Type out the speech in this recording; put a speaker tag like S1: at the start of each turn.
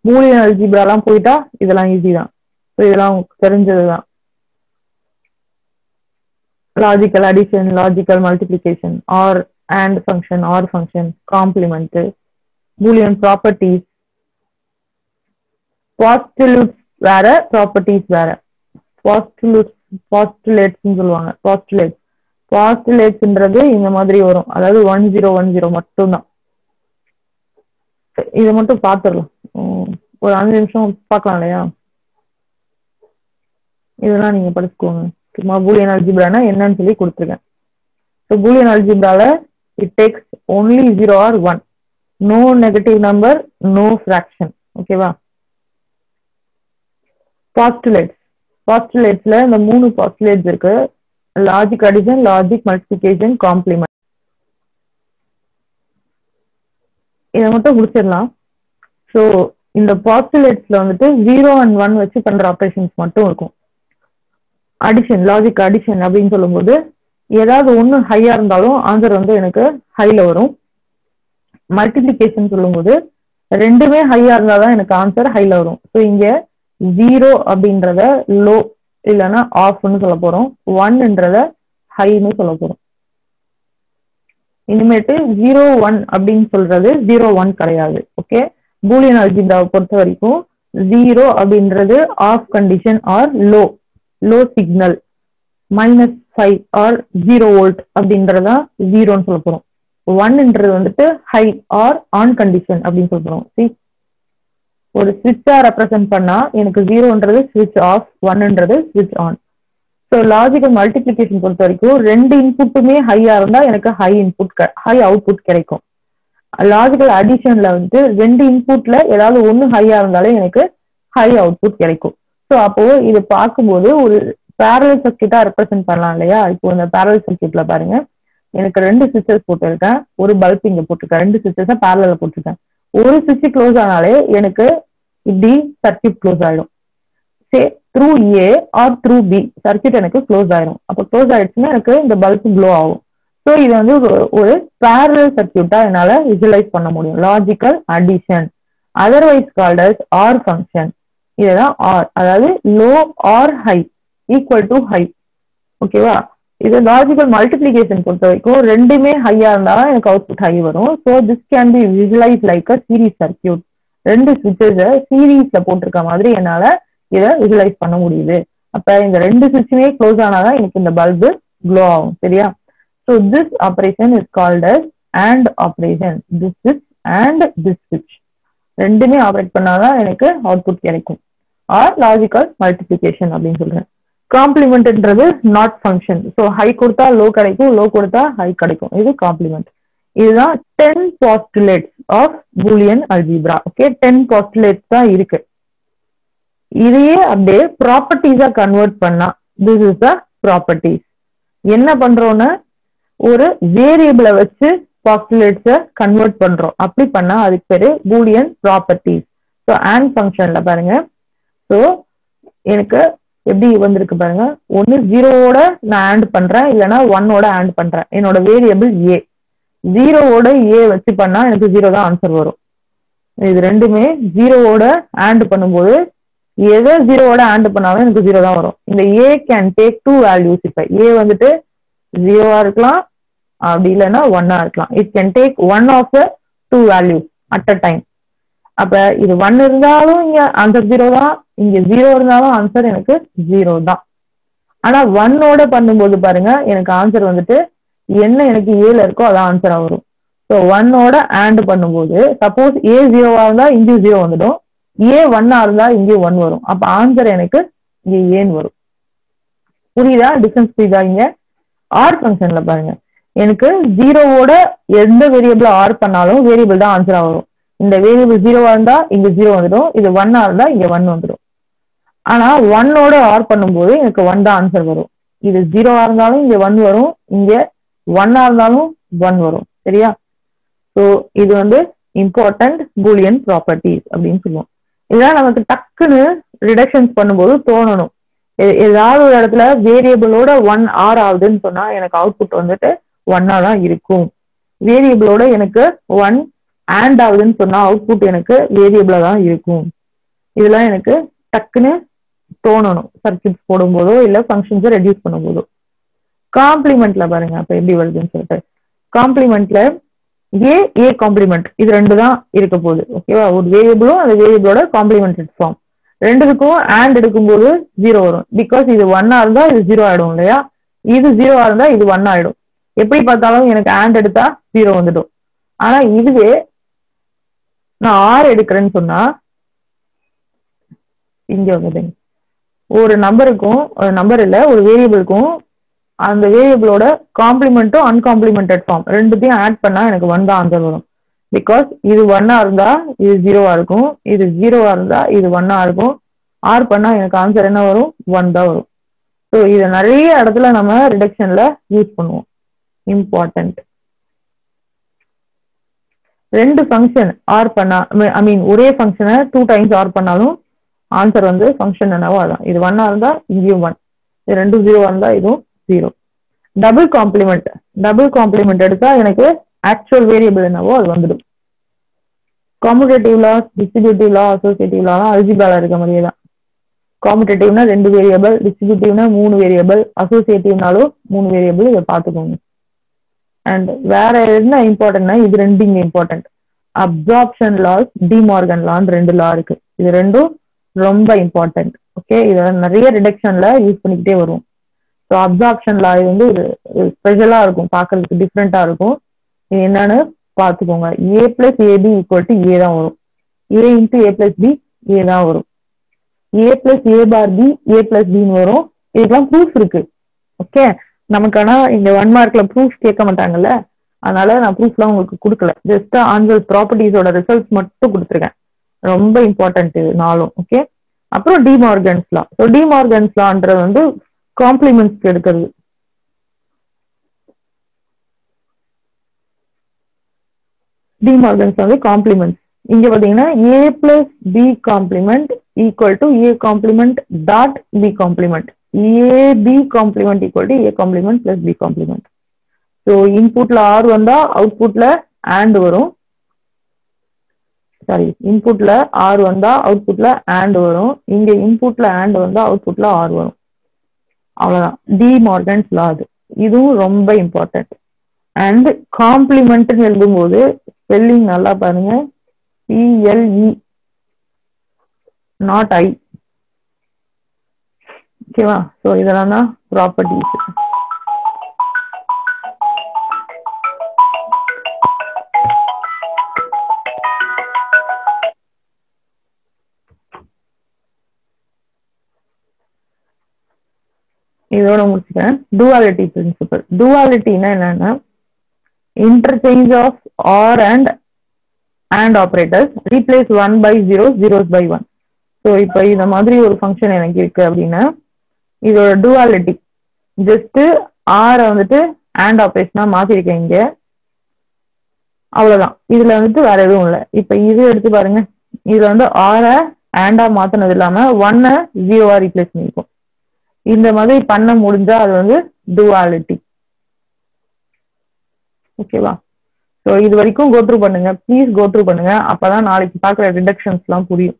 S1: Boolean அல்ஜிப்ராலாம் போயிட்டா இதெல்லாம் easy தான். ஸோ இதெல்லாம் உங்களுக்கு தெரிஞ்சதுதான். Logical addition, logical multiplication, or and function, or function, complement, Boolean properties, postulates வேற, ப்ராப்பர்ட்டிஸ் வேற. பாஸ்டுலேட்ஸ்ன்னு சொல்லுவாங்க. பாஸ்டுலேட்ஸ்ன்றது இந்த மாதிரி வரும், அதாவது 1010 மட்டும்தான். இதை மட்டும் பார்த்துடலாம், ஒரு 5 நிமிஷம் பார்க்கலாம் இல்லையா? இதெல்லாம் நீங்க படிச்சுக்கோங்க. சும்மா பூலியன் அல்ஜிப்ரானா என்னன்னு சொல்லி கொடுத்துருக்கேன். ஸோ பூலியன் அல்ஜிப்ரால it takes only 0 or 1, no negative number, no fraction. ஓகேவா? பாஸ்டுலேட்ஸ்ல இந்த 3 பாஸ்டுலேட்ஸ் இருக்கு. Logic addition, logic multiplication, complement. இதை மட்டும் முடிச்சிடலாம். ஸோ இந்த பாஸ்டுலேட்ஸ்ல வந்துட்டு 0 and 1 வச்சு பண்ற ஆப்ரேஷன்ஸ் மட்டும் இருக்கும். அடிஷன், லாஜிக் அடிஷன் அப்படின்னு சொல்லும்போது ஏதாவது ஒன்று ஹையா இருந்தாலும் ஆன்சர் வந்து எனக்கு ஹைல வரும். மல்டிப்ளிகேஷன் சொல்லும்போது ரெண்டுமே ஹையா இருந்தாதான் எனக்கு ஆன்சர் ஹைல வரும். ஸோ இங்க 0 அப்படின்றத லோ இல்லைன்னா ஆஃப்னு சொல்ல போறோம், 1ன்றத ஹைன்னு சொல்ல போறோம். இனிமேட்டு 0-1 அப்படின்னு சொல்றது 0-1 கிடையாது. ஓகே, பூலியன் அல்ஜிப்ராவை பொறுத்த வரைக்கும் 0 அப்படின்றது off condition or low signal, -5 or 0 volt அப்படின்றதா 0ன்னு சொல்ல போறோம். 1ன்றது வந்துட்டு ஹை ஆர் ஆன் கண்டிஷன் அப்படின்னு சொல்ல போறோம். ஒரு ஸ்விட்சா ரெப்ரசென்ட் பண்ணா எனக்கு 0ன்றது ஸ்விட்ச் ஆஃப், 1ன்றது ஸ்விட்ச் ஆன். ஸோ லாஜிக்கல் மல்டிப்ளிகேஷன் பொறுத்த வரைக்கும் 2 இன்புட்டுமே ஹையா இருந்தா எனக்கு ஹை அவுட்புட் கிடைக்கும். லாஜிக்கல் அடிஷன்ல வந்து 2 இன்புட்ல ஏதாவது ஒன்று ஹையா இருந்தாலே எனக்கு ஹை அவுட்புட் கிடைக்கும். ஸோ அப்போ இது பார்க்கும்போது ஒரு பேரலல் சர்க்யூட்டா ரெப்ரசென்ட் பண்ணலாம் இல்லையா? இப்போ இந்த பேரலல் சர்க்யூட்ல பாருங்க, எனக்கு 2 சுவிட்சஸ் போட்டிருக்கேன், ஒரு பல்ப் இங்க போட்டிருக்கேன், 2 சுவிட்சஸை பேரலல்ல போட்டிருக்கேன். ஒரு சுவிட்ச் க்ளோஸ் ஆனாலே எனக்கு இப்படி சர்க்யூட் க்ளோஸ் ஆயிடும். Say through A or through B circuit எனக்கு க்ளோஸ் ஆயிடும். அப்போ க்ளோஸ் ஆயிடுச்சுன்னா எனக்கு இந்த பல்ப் க்ளோ ஆகும். ஸோ இது வந்து ஒரு பேரலல் சர்க்யூட்டா என்னால விஜுவலைஸ் பண்ண முடியும். Logical addition, otherwise called as OR function. இதுதான் ஆர், அதாவது low OR high equal to high. ஓகேவா? இது லாஜிக்கல் மல்டிப்ளிகேஷன் பொறுத்த வரைக்கும் ரெண்டுமே ஹையா இருந்தாலும் எனக்கு அவுட்புட் ஹை வரும். So this can be visualise like a series circuit. 2 சுவிட்சஸை சீரீஸ்ல போட்டிருக்க மாதிரி என்னால இதை விஜுவலைஸ் பண்ண முடியுது. அப்ப இந்த 2 சுவிட்சுமே க்ளோஸ் ஆனாதான் எனக்கு இந்த பல்பு க்ளோ ஆகும். சரியா? So this operation is called us and operation. This ஸ்விட்ச் அண்ட் திஸ் ஸ்விட்ச் ரெண்டுமே ஆப்ரேட் பண்ணாதான் எனக்கு அவுட்புட் கிடைக்கும். ஆர் லாஜிக்கல் மல்டிப்ளிகேஷன் அப்படின்னு சொல்றேன். காம்ப்ளிமெண்ட்ன்றது நாட் ஃபங்க்ஷன். ஸோ ஹை கொடுத்தா லோ கிடைக்கும், லோ கொடுத்தா ஹை கிடைக்கும். இது காம்ப்ளிமெண்ட். இதுதான் 10 postulates of Boolean algebra. Okay, 10 postulates தான் இருக்கு. இதையே அப்படியே ப்ராப்பர்ட்டிஸா கன்வெர்ட் பண்ணா திஸ் இஸ் த ப்ராப்பர்ட்டிஸ். என்ன பண்றோம்னா ஒரு வேரியபிளை வச்சு பாஸ்டுலேட்ஸை கன்வெர்ட் பண்றோம். அப்படி பண்ணா அதுக்கு பேரு பூலியன் ப்ராப்பர்ட்டிஸ். ஸோ ஆண்ட் ஃபங்க்ஷன்ல பாருங்க, ஸோ எனக்கு எப்படி வந்திருக்கு பாருங்க, ஒன்னு 0வோட நான் ஆண்ட் பண்றேன், இல்லைன்னா 1ஓட ஆண்ட் பண்றேன். என்னோட வேரியபிள் ஏ, 0வோட ஏ வச்சு பண்ணா எனக்கு 0 தான் ஆன்சர் வரும். இது ரெண்டுமே 0வோட ஆண்ட் பண்ணும்போது எதை 0வோட ஆண்ட் பண்ணாலும் எனக்கு 0 தான் வரும். இந்த ஏ கேன் டேக் 2 வேல்யூஸ். இப்ப ஏ வந்துட்டு 0வா இருக்கலாம், அப்படி இல்லைன்னா 1ஆ இருக்கலாம். It can take 1 of the 2 values at a time. அப்ப இது 1 இருந்தாலும் இங்க ஆன்சர் 0 தான், இங்க 0 இருந்தாலும் ஆன்சர் எனக்கு 0 தான். ஆனா 1ஓட பண்ணும்போது பாருங்க, எனக்கு ஆன்சர் வந்துட்டு என்ன எனக்கு ஏல இருக்கோ அதான் ஆன்சரா வரும். ஸோ 1ஓட ஆண்ட் பண்ணும்போது சப்போஸ் ஏ 0வா இருந்தா இங்கேயும் 0 வந்துடும், ஏ 1ஆ இருந்தா இங்கேயும் 1 வரும். அப்ப ஆன்சர் எனக்கு இங்க ஏன்னு வரும். புரியுதா? டிஃபரன்ஸ் புரியுதா? இங்க ஆர் ஃபங்க்ஷன்ல பாருங்க, எனக்கு 0வோட எந்த வேரியபிள் ஆர் பண்ணாலும் வேரியபிள் தான் ஆன்சரா வரும். இந்த வேரியபிள் 0வா இருந்தா இங்க 0 வந்துடும், இது 1ஆ இருந்தா இங்க 1 வந்துடும். ஆனா 1ஓட ஆர் பண்ணும்போது எனக்கு 1 தான் ஆன்சர் வரும். இது 0வா இருந்தாலும் இங்க 1 வரும், இங்க 1ஆ இருந்தாலும் 1 வரும். சரியா? ஸோ இது வந்து இம்பார்ட்டன்ட் பூலியன் ப்ராப்பர்ட்டிஸ் அப்படின்னு சொல்லுவோம். இதெல்லாம் நமக்கு டக்குன்னு ரிடக்ஷன்ஸ் பண்ணும்போது தோணணும். ஏதாவது ஒரு இடத்துல வேரியபிளோட 1 ஆர் ஆகுதுன்னு சொன்னா எனக்கு அவுட்புட் வந்துட்டு 1ஆ தான் இருக்கும். வேரியபிளோட எனக்கு 1 ஆண்ட் ஆகுதுன்னு சொன்னா அவுட்புட் எனக்கு வேரியபிளா தான் இருக்கும். இதெல்லாம் எனக்கு டக்குன்னு தோணணும் சர்க்கியூட்ஸ் போடும்போதோ இல்ல ஃபங்க்ஷன்ஸை ரெடியூஸ் பண்ணும்போதோ. காம்ப்ளிமெண்ட்ல பாருங்க அப்ப எப்படி வருதுன்னு சொல்லிட்டு. காம்ப்ளிமெண்ட்ல ஏ காம்ப்ளிமெண்ட் இது ரெண்டு தான் இருக்க போகுது. ஓகேவா? ஒரு வேரியபிளும் அந்த வேரியபிளோட காம்ப்ளிமெண்டட் ஃபார்ம் ரெண்டுக்கும் ஆண்ட் எடுக்கும்போது 0 வரும். பிகாஸ் இது 1 இருந்தா இது 0 ஆயிடும் இல்லையா? இது 0 இருந்தா இது 1 ஆயிடும். எப்படி பார்த்தாலும் எனக்கு ஆண்ட் எடுத்தா 0 வந்துடும். ஆனா இதுவே நான் ஆர் எடுக்கிறேன்னு சொன்னா இங்க வந்துடுங்க. ஒரு நம்பருக்கும் நம்பர் இல்ல ஒரு வேரியபிளுக்கும் அந்த வேரியபிளோட காம்ப்ளிமெண்ட்டும் அன்காம்ப்ளிமெண்டட் ஃபார்ம் ரெண்டுத்தையும் ஆட் பண்ணா எனக்கு 1 தான் ஆன்சர் வரும். பிகாஸ் இது 1 இருந்தா இது 0 இருக்கும், இது 0 இருந்தா இது 1 இருக்கும். ஆர் பண்ணா எனக்கு ஆன்சர் என்ன வரும்? 1 தான் வரும். ஸோ இதை நிறைய இடத்துல நம்ம ரிடக்ஷன்ல யூஸ் பண்ணுவோம். இம்பார்ட்டன்ட். ரெண்டு ஃபங்க்ஷன் ஆர் பண்ணா ஐ மீன் ஒரே ஃபங்க்ஷனை 2 டைம்ஸ் ஆர் பண்ணாலும் ஆன்சர் வந்து ஃபங்க்ஷன் என்னவோ அதான். இது 1 இருந்தா இங்கேயும் 1, இது ரெண்டும் 0 இருந்தா இதுவும் 0. டபுள் காம்ப்ளிமெண்ட் எடுத்தா எனக்கு ஆக்சுவல் வேரியபிள் என்னவோ அது வந்துடும். காம்புடேட்டிவ் லா, டிஸ்ட்ரிபியூட்டிவ் லா, அசோசியேட்டிவ் லா அல்ஜிப்ரால இருக்க மாதிரியே தான். காம்புடேட்டிவ்னா 2 வேரியபிள், டிஸ்ட்ரிபியூட்டிவ்னா 3 வேரியபிள், அசோசியேட்டிவ்னாலும் 3 வேரியபிள். இதை பார்த்துக்கோங்க. அண்ட் வேற என்ன இம்பார்ட்டன்ட்னா இது ரெண்டு இங்க இம்பார்ட்டன்ட். அப்சார்ப்ஷன் லாஸ், டிமார்கன் லான்னு 2 லா இருக்கு. இது ரெண்டும் ரொம்ப இம்பார்ட்டன்ட். ஓகே, இதை நிறைய ரிடக்ஷன்ல யூஸ் பண்ணிக்கிட்டே வருவோம். ஸோ அப்சார்ப்ஷன் லா இது வந்து ஒரு ஸ்பெஷலா இருக்கும், பார்க்கறதுக்கு டிஃப்ரெண்டா இருக்கும். இது என்னன்னு பார்த்துக்கோங்க. ஏ பிளஸ் ஏபி ஈக்குவல் டு ஏ தான் வரும். A into A plus B A தான் வரும். ஏ plus A bar B A plus பின்னு வரும். இதுக்கெல்லாம் ப்ரூஃப் இருக்கு. ஓகே, நமக்கு ஆனா இந்த 1 மார்க்ல ப்ரூஃப் கேட்க மாட்டாங்கல்ல, அதனால நான் ப்ரூஃப்லாம் உங்களுக்கு கொடுக்கல. ஜஸ்ட் ஆன்சர் ப்ராப்பர்ட்டிஸோட ரிசல்ட்ஸ் மட்டும் கொடுத்துருக்கேன். ரொம்ப இம்பார்ட்டன்ட் இது நாளும். ஓகே, அப்புறம் டிமார்கன்ஸ் லா. ஸோ டிமார்கன்ஸ் லான்றது வந்து காம்ப்ளிமெண்ட்ஸ் எடுக்கிறது. டிமார்கன்ஸ் வந்து காம்ப்ளிமெண்ட்ஸ். இங்க பாத்தீங்கன்னா A plus B complement equal to A complement dot B complement. AB complement equal to A complement plus B complement. So இன்புட்ல ஆர் வந்தா அவுட்புட்ல ஆண்ட் வரும். சாரி, இன்புட்ல ஆர் வந்தா அவுட்புட்ல ஆண்ட் வரும். இங்க இன்புட்ல ஆண்ட் வந்தா அவுட்புட்ல ஆர் வரும். அவ்வளவுதான் டிமார்கன்ஸ் லா. அது இதுவும் ரொம்ப இம்பார்ட்டன்ட். அண்ட் காம்ப்ளிமெண்ட் எழுதும்போது ஸ்பெல்லிங் நல்லா பாருங்க. CLE not I. ஓகேவா? ஸோ இதெல்லாம் தான் ப்ராப்பர்ட்டிஸ். இதோட முடிச்சுக்கிறேன். Duality principle. டுவாலிட்டினா என்னன்னா interchange of or and operators replace 1 by 0, zeros by 1. ஸோ இப்போ இந்த மாதிரி ஒரு ஃபங்க்ஷன் எனக்கு இருக்கு அப்படின்னா இதோட டுவாலிட்டி ஜஸ்ட் ஆரை வந்துட்டு அண்ட் ஆப்ரேஷனா மாத்திருக்கேன் இங்க, அவ்வளவுதான். இதுல வந்துட்டு வேற எதுவும் இல்லை. இப்ப இது எடுத்து பாருங்க. இதுல வந்து ஆரை ஆண்டா மாத்தினது இல்லாம 1 0வா ரீப்ளேஸ் பண்ணிருக்கோம். இந்த மாதிரி பண்ண முடிஞ்சா அது வந்து டுவாலிட்டி. ஓகேவா? ஸோ இது வரைக்கும் கோத்ரூ பண்ணுங்க, ப்ளீஸ் கோத்ரூ பண்ணுங்க. அப்பதான் நாளைக்கு பார்க்குற ரிடக்ஷன்ஸ் எல்லாம் புரியும்.